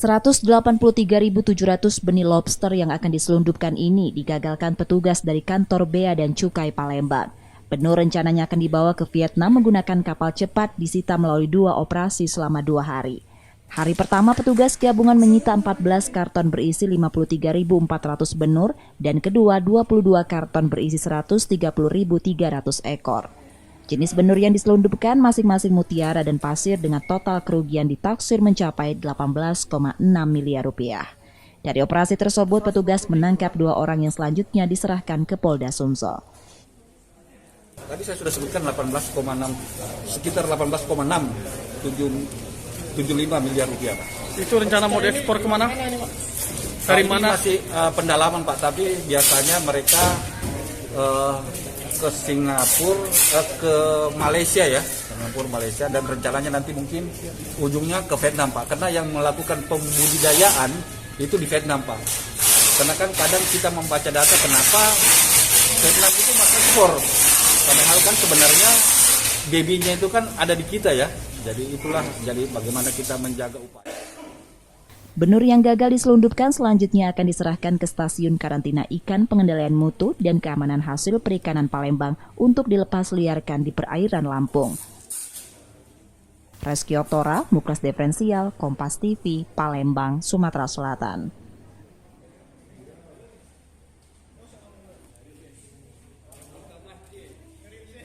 183.700 benih lobster yang akan diselundupkan ini digagalkan petugas dari kantor Bea dan Cukai Palembang. Benur rencananya akan dibawa ke Vietnam menggunakan kapal cepat disita melalui 2 operasi selama 2 hari. Hari pertama petugas gabungan menyita 14 karton berisi 53.400 benur dan kedua 22 karton berisi 130.300 ekor. Jenis benur yang diselundupkan masing-masing mutiara dan pasir dengan total kerugian ditaksir mencapai 18,6 miliar rupiah. Dari operasi tersebut, petugas menangkap 2 orang yang selanjutnya diserahkan ke Polda Sumsel. Tadi saya sudah sebutkan 18,6, sekitar 18,675 miliar rupiah, Pak. Itu rencana mau diekspor kemana? Dari mana? Masih pendalaman, Pak, tapi biasanya mereka ke Singapura, ke Malaysia ya, Singapura, Malaysia, dan rencananya nanti mungkin ujungnya ke Vietnam, Pak, karena yang melakukan pembudidayaan itu di Vietnam, Pak. Karena kan kadang kita membaca data kenapa Vietnam itu masih ekspor, padahal kan sebenarnya baby-nya itu kan ada di kita ya. Jadi itulah, jadi bagaimana kita menjaga upaya. Benur yang gagal diselundupkan selanjutnya akan diserahkan ke Stasiun Karantina Ikan Pengendalian Mutu dan Keamanan Hasil Perikanan Palembang untuk dilepas liarkan di perairan Lampung. Reski Oktora, Muklas Diferensial, Kompas TV, Palembang, Sumatera Selatan.